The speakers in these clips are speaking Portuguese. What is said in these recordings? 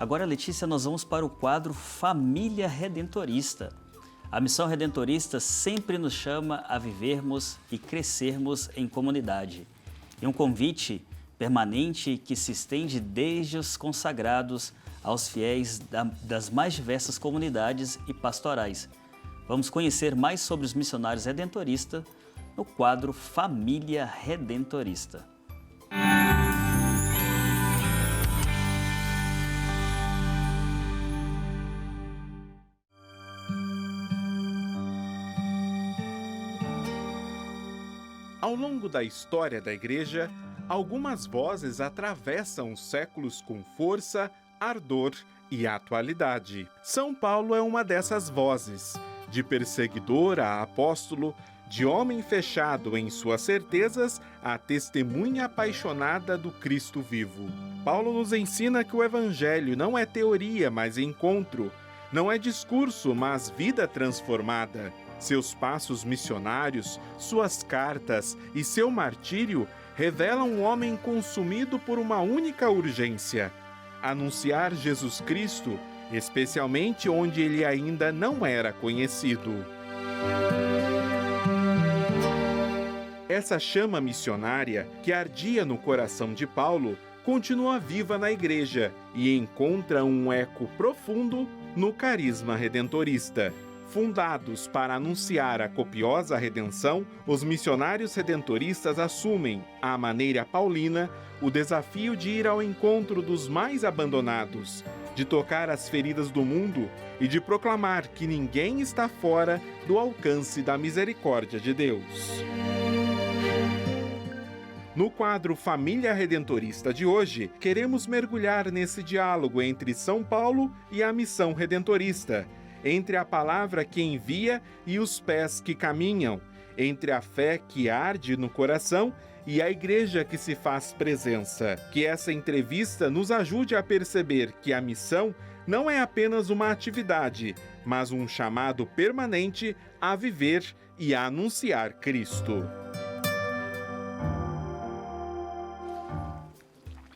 Agora, Letícia, nós vamos para o quadro Família Redentorista. A missão redentorista sempre nos chama a vivermos e crescermos em comunidade. E um convite permanente que se estende desde os consagrados aos fiéis das mais diversas comunidades e pastorais. Vamos conhecer mais sobre os missionários redentoristas no quadro Família Redentorista. Ao longo da história da Igreja, algumas vozes atravessam os séculos com força, ardor e atualidade. São Paulo é uma dessas vozes, de perseguidor a apóstolo, de homem fechado em suas certezas a testemunha apaixonada do Cristo vivo. Paulo nos ensina que o Evangelho não é teoria, mas encontro, não é discurso, mas vida transformada. Seus passos missionários, suas cartas e seu martírio revelam um homem consumido por uma única urgência: anunciar Jesus Cristo, especialmente onde ele ainda não era conhecido. Essa chama missionária que ardia no coração de Paulo continua viva na Igreja e encontra um eco profundo no carisma redentorista. Fundados para anunciar a copiosa redenção, os missionários redentoristas assumem, à maneira paulina, o desafio de ir ao encontro dos mais abandonados, de tocar as feridas do mundo e de proclamar que ninguém está fora do alcance da misericórdia de Deus. No quadro Família Redentorista de hoje, queremos mergulhar nesse diálogo entre São Paulo e a missão redentorista, entre a palavra que envia e os pés que caminham, entre a fé que arde no coração e a igreja que se faz presença. Que essa entrevista nos ajude a perceber que a missão não é apenas uma atividade, mas um chamado permanente a viver e a anunciar Cristo.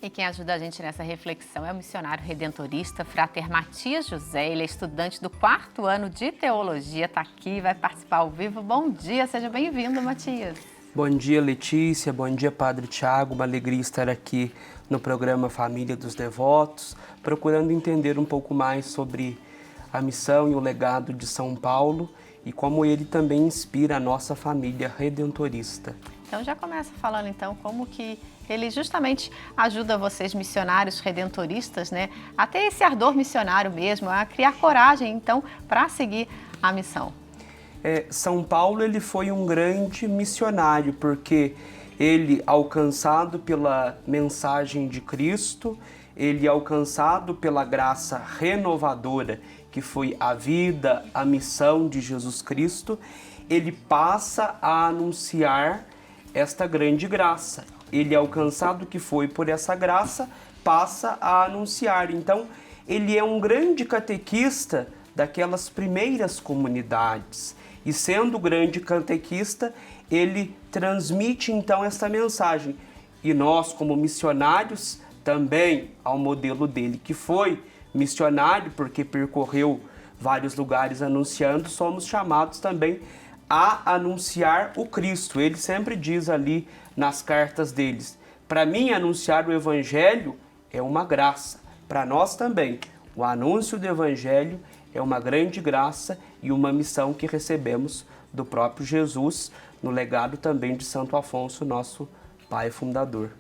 E quem ajuda a gente nessa reflexão é o missionário redentorista Frater Matias José. Ele é estudante do 4º ano de Teologia, está aqui, vai participar ao vivo. Bom dia, seja bem-vindo, Matias. Bom dia, Letícia. Bom dia, Padre Tiago. Uma alegria estar aqui no programa Família dos Devotos, procurando entender um pouco mais sobre a missão e o legado de São Paulo e como ele também inspira a nossa família redentorista. Então já começa falando então como que ele justamente ajuda vocês missionários redentoristas, né, a ter esse ardor missionário mesmo, a criar coragem então para seguir a missão. São Paulo ele foi um grande missionário porque ele, alcançado pela mensagem de Cristo, ele alcançado pela graça renovadora que foi a vida, a missão de Jesus Cristo, ele passa a anunciar esta grande graça. Ele, alcançado que foi por essa graça, passa a anunciar. Então, ele é um grande catequista daquelas primeiras comunidades. E sendo grande catequista, ele transmite então essa mensagem. E nós, como missionários, também ao modelo dele, que foi missionário, porque percorreu vários lugares anunciando, somos chamados também a anunciar o Cristo. Ele sempre diz ali nas cartas deles: para mim, anunciar o Evangelho é uma graça. Para nós também, o anúncio do Evangelho é uma grande graça e uma missão que recebemos do próprio Jesus, no legado também de Santo Afonso, nosso pai fundador.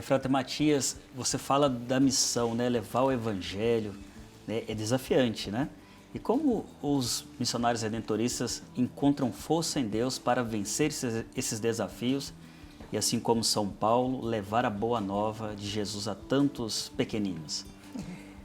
Frater Matias, você fala da missão, né? Levar o Evangelho, né? É desafiante, né? E como os missionários redentoristas encontram força em Deus para vencer esses desafios e, assim como São Paulo, levar a boa nova de Jesus a tantos pequeninos?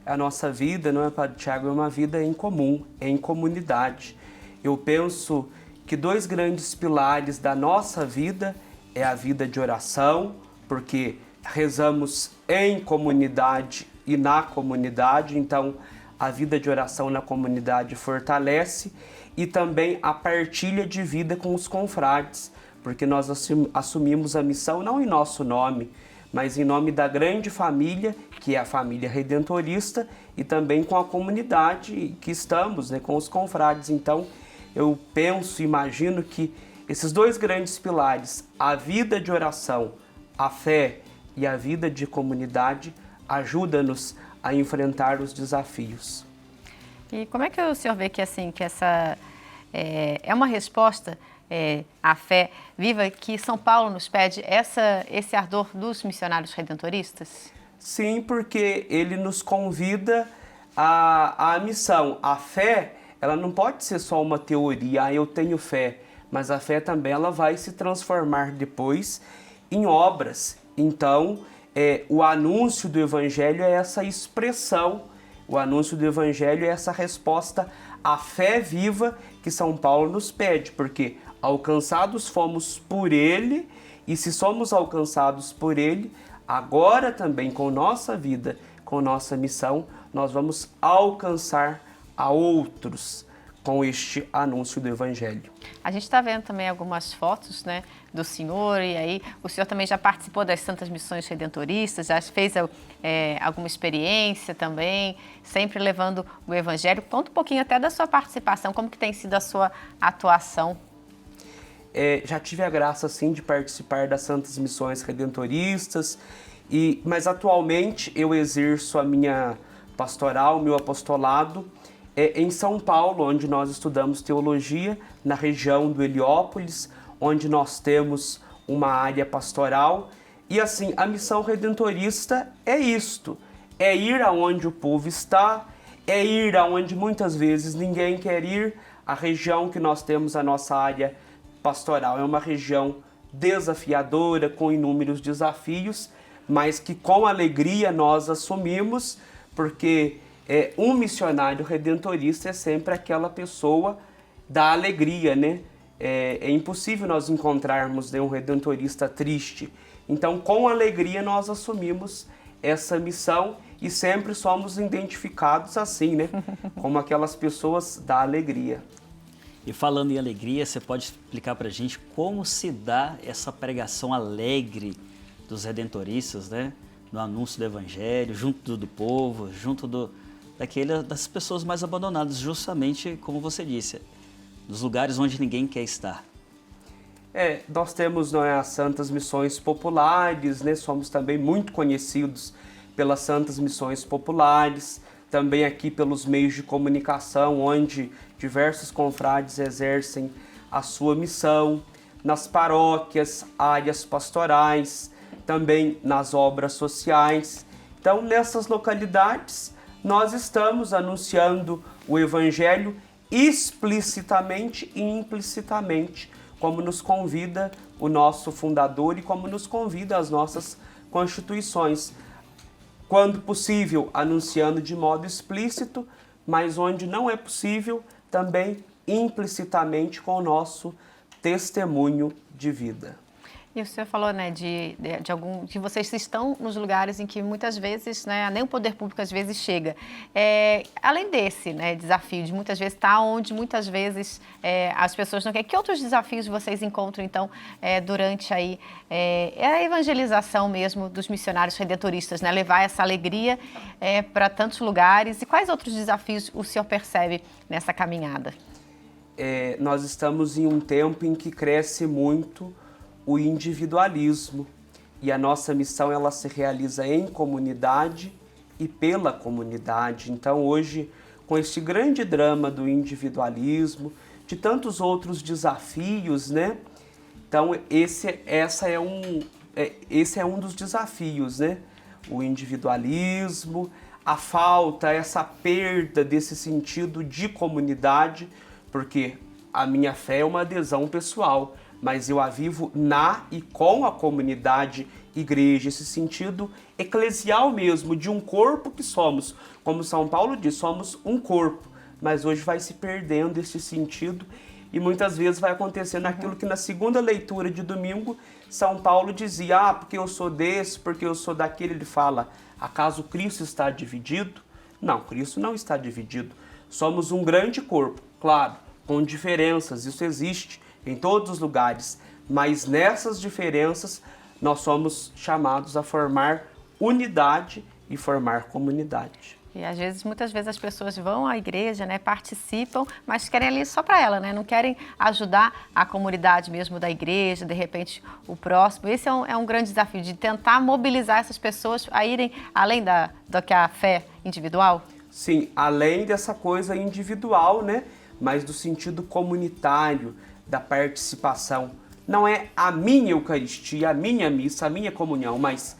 A nossa vida, não é, Padre Tiago, é uma vida em comum, é em comunidade. Eu penso que 2 grandes pilares da nossa vida é a vida de oração, porque rezamos em comunidade e na comunidade, então a vida de oração na comunidade fortalece, e também a partilha de vida com os confrades, porque nós assumimos a missão não em nosso nome, mas em nome da grande família, que é a família redentorista, e também com a comunidade que estamos, né, com os confrades. Então, eu penso, imagino que esses dois grandes pilares, a vida de oração, a fé e a vida de comunidade, ajudam-nos a enfrentar os desafios. E como é que o senhor vê que, assim, que essa é uma resposta à fé viva que São Paulo nos pede, esse ardor dos missionários redentoristas? Sim, porque ele nos convida à missão. A fé, ela não pode ser só uma teoria, eu tenho fé, mas a fé também ela vai se transformar depois em obras. Então, o anúncio do Evangelho é essa expressão, o anúncio do Evangelho é essa resposta à fé viva que São Paulo nos pede, porque alcançados fomos por Ele, e se somos alcançados por Ele, agora também com nossa vida, com nossa missão, nós vamos alcançar a outros com este anúncio do Evangelho. A gente está vendo também algumas fotos, né, do senhor, e aí o senhor também já participou das Santas Missões Redentoristas, já fez alguma experiência também, sempre levando o Evangelho. Conta um pouquinho até da sua participação, como que tem sido a sua atuação. Já tive a graça, sim, de participar das Santas Missões Redentoristas, mas atualmente eu exerço a minha pastoral, meu apostolado, em São Paulo, onde nós estudamos teologia, na região do Heliópolis, onde nós temos uma área pastoral. E assim, a missão redentorista é isto, é ir aonde o povo está, é ir aonde muitas vezes ninguém quer ir. A região que nós temos a nossa área pastoral é uma região desafiadora, com inúmeros desafios, mas que com alegria nós assumimos, porque um missionário redentorista é sempre aquela pessoa da alegria, né? É impossível nós encontrarmos, né, um redentorista triste. Então, com alegria, nós assumimos essa missão e sempre somos identificados assim, né? Como aquelas pessoas da alegria. E falando em alegria, você pode explicar para a gente como se dá essa pregação alegre dos redentoristas, né? No anúncio do Evangelho, junto do povo, junto das pessoas mais abandonadas, justamente como você disse, nos lugares onde ninguém quer estar. Nós temos, não é, as Santas Missões Populares, né? Somos também muito conhecidos pelas Santas Missões Populares, também aqui pelos meios de comunicação, onde diversos confrades exercem a sua missão, nas paróquias, áreas pastorais, também nas obras sociais. Então, nessas localidades, nós estamos anunciando o Evangelho explicitamente e implicitamente, como nos convida o nosso fundador e como nos convida as nossas constituições. Quando possível, anunciando de modo explícito, mas onde não é possível, também implicitamente com o nosso testemunho de vida. E o senhor falou, né, que vocês estão nos lugares em que muitas vezes, né, nem o poder público às vezes chega. Além desse, né, desafio de muitas vezes estar onde muitas vezes as pessoas não querem, que outros desafios vocês encontram então durante aí a evangelização mesmo dos missionários redentoristas, né, levar essa alegria para tantos lugares, e quais outros desafios o senhor percebe nessa caminhada? Nós estamos em um tempo em que cresce muito o individualismo, e a nossa missão ela se realiza em comunidade e pela comunidade. Então hoje, com este grande drama do individualismo, de tantos outros desafios, né? Então esse é um dos desafios, né? O individualismo, a falta, essa perda desse sentido de comunidade, porque a minha fé é uma adesão pessoal, mas eu a vivo na e com a comunidade igreja, esse sentido eclesial mesmo, de um corpo que somos. Como São Paulo diz, somos um corpo, mas hoje vai se perdendo esse sentido e muitas vezes vai acontecendo aquilo que na segunda leitura de domingo, São Paulo dizia, porque eu sou desse, porque eu sou daquele. Ele fala, acaso Cristo está dividido? Não, Cristo não está dividido. Somos um grande corpo, claro, com diferenças, isso existe em todos os lugares, mas nessas diferenças nós somos chamados a formar unidade e formar comunidade. E às vezes, muitas vezes as pessoas vão à igreja, né, participam, mas querem ali só para ela, né, não querem ajudar a comunidade mesmo da igreja, de repente o próximo. Esse é um grande desafio, de tentar mobilizar essas pessoas a irem além do que a fé individual. Sim, além dessa coisa individual, né, mas do sentido comunitário, da participação. Não é a minha Eucaristia, a minha missa, a minha comunhão, mas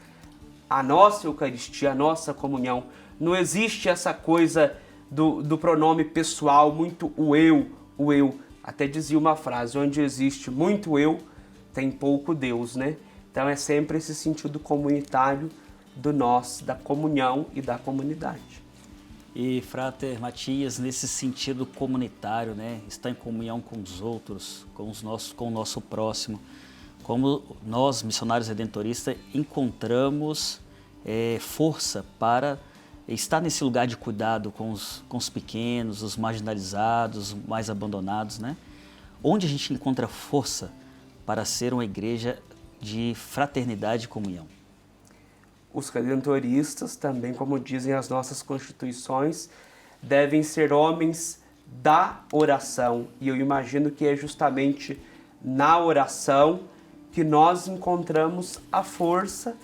a nossa Eucaristia, a nossa comunhão. Não existe essa coisa do pronome pessoal, muito o eu, o eu. Até dizia uma frase, onde existe muito eu, tem pouco Deus, né? Então é sempre esse sentido comunitário do nós, da comunhão e da comunidade. E, Frater Matias, nesse sentido comunitário, né? Estar em comunhão com os outros, com o nosso próximo. Como nós, missionários redentoristas, encontramos força para estar nesse lugar de cuidado com os pequenos, os marginalizados, os mais abandonados, né? Onde a gente encontra força para ser uma igreja de fraternidade e comunhão? Os redentoristas, também como dizem as nossas constituições, devem ser homens da oração. E eu imagino que é justamente na oração que nós encontramos a força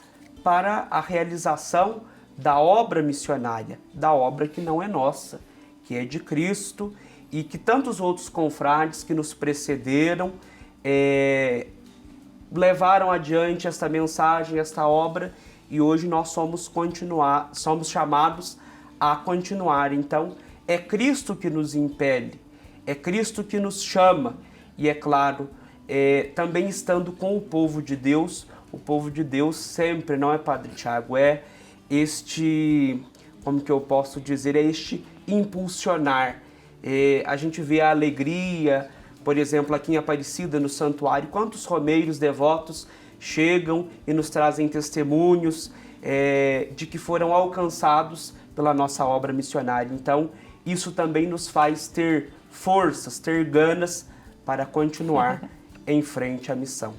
para a realização da obra missionária, da obra que não é nossa, que é de Cristo, e que tantos outros confrades que nos precederam levaram adiante esta mensagem, esta obra, e hoje nós somos chamados a continuar. Então, é Cristo que nos impele, é Cristo que nos chama, e é claro, também estando com o povo de Deus sempre, não é, Padre Tiago, é este, como que eu posso dizer, é este impulsionar. A gente vê a alegria, por exemplo, aqui em Aparecida, no santuário, quantos romeiros devotos chegam e nos trazem testemunhos de que foram alcançados pela nossa obra missionária. Então, isso também nos faz ter forças, ter ganas para continuar em frente à missão.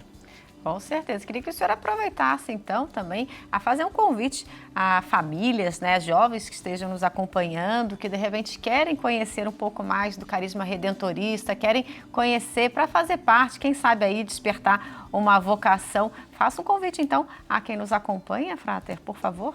Com certeza. Queria que o senhor aproveitasse, então, também a fazer um convite a famílias, né, jovens que estejam nos acompanhando, que de repente querem conhecer um pouco mais do carisma redentorista, querem conhecer para fazer parte, quem sabe aí despertar uma vocação. Faça um convite, então, a quem nos acompanha, Frater, por favor.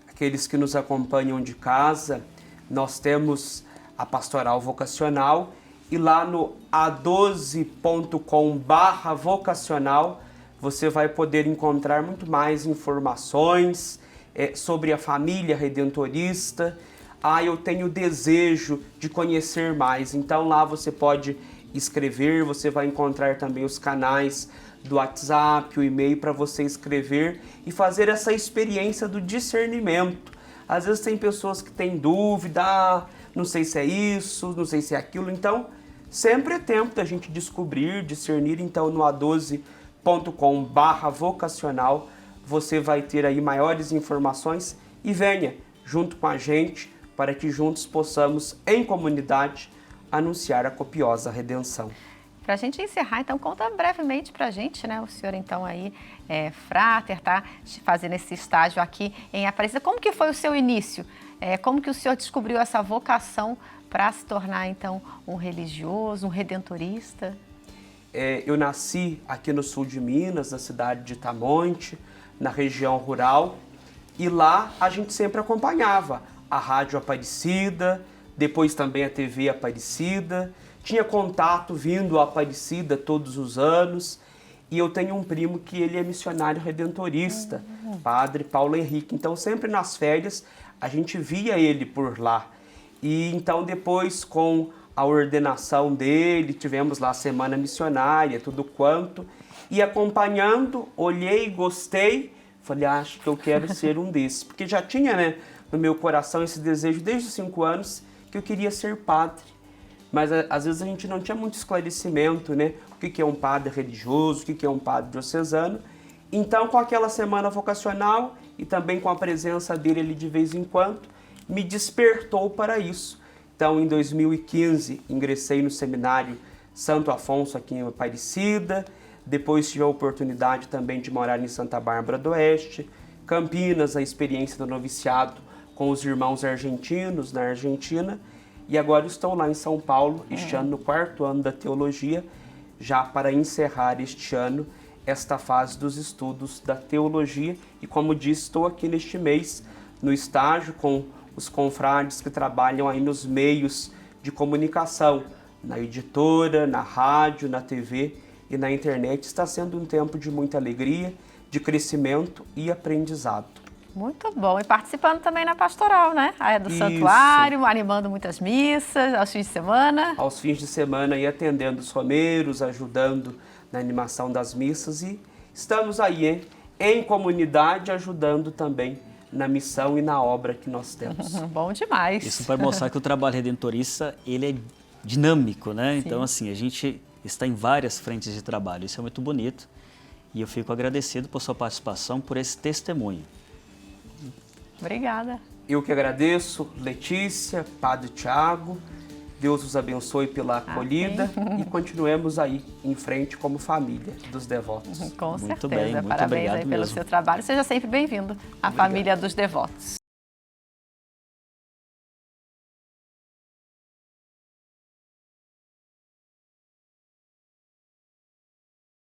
Aqueles que nos acompanham de casa, nós temos a Pastoral Vocacional e lá no a12.com/vocacional você vai poder encontrar muito mais informações sobre a família redentorista. Eu tenho desejo de conhecer mais. Então lá você pode escrever, você vai encontrar também os canais do WhatsApp, o e-mail para você escrever e fazer essa experiência do discernimento. Às vezes tem pessoas que têm dúvida, não sei se é isso, não sei se é aquilo. Então sempre é tempo da gente descobrir, discernir. Então no a12.com/vocacional você vai ter aí maiores informações e venha junto com a gente para que juntos possamos, em comunidade, anunciar a copiosa redenção. Para a gente encerrar, então, conta brevemente para a gente, né? O senhor, então, aí, Frater, tá fazendo esse estágio aqui em Aparecida. Como que foi o seu início? Como que o senhor descobriu essa vocação para se tornar, então, um religioso, um redentorista? Eu nasci aqui no sul de Minas, na cidade de Itamonte, na região rural, e lá a gente sempre acompanhava a Rádio Aparecida, depois também a TV Aparecida, tinha contato vindo a Aparecida todos os anos, e eu tenho um primo que ele é missionário redentorista, Padre Paulo Henrique, então sempre nas férias a gente via ele por lá. E então depois com a ordenação dele, tivemos lá a semana missionária, tudo quanto, e acompanhando, olhei, gostei, falei, acho que eu quero ser um desses, porque já tinha, né, no meu coração esse desejo desde os 5 anos que eu queria ser padre, mas às vezes a gente não tinha muito esclarecimento, né, o que é um padre religioso, o que é um padre diocesano. Então com aquela semana vocacional e também com a presença dele ali de vez em quando, me despertou para isso. Então, em 2015, ingressei no seminário Santo Afonso, aqui em Aparecida. Depois tive a oportunidade também de morar em Santa Bárbara do Oeste, Campinas, a experiência do noviciado com os irmãos argentinos na Argentina, e agora estou lá em São Paulo, este ano no 4º ano da teologia, já para encerrar este ano esta fase dos estudos da teologia. E como disse, estou aqui neste mês no estágio com os confrades que trabalham aí nos meios de comunicação, na editora, na rádio, na TV e na internet. Está sendo um tempo de muita alegria, de crescimento e aprendizado. Muito bom. E participando também na pastoral, né? Do Isso. santuário, animando muitas missas aos fins de semana. Aos fins de semana e atendendo os romeiros, ajudando na animação das missas, e estamos aí em comunidade ajudando também na missão e na obra que nós temos. Bom demais. Isso para mostrar que o trabalho redentorista, ele é dinâmico, né? Sim. Então, assim, a gente está em várias frentes de trabalho. Isso é muito bonito e eu fico agradecido por sua participação, por esse testemunho. Obrigada. Eu que agradeço, Letícia, Padre Tiago, Deus os abençoe pela acolhida e continuemos aí em frente como família dos devotos. Com Muito certeza. bem, muito Parabéns obrigado aí pelo mesmo. seu trabalho. Seja sempre bem-vindo à família dos devotos.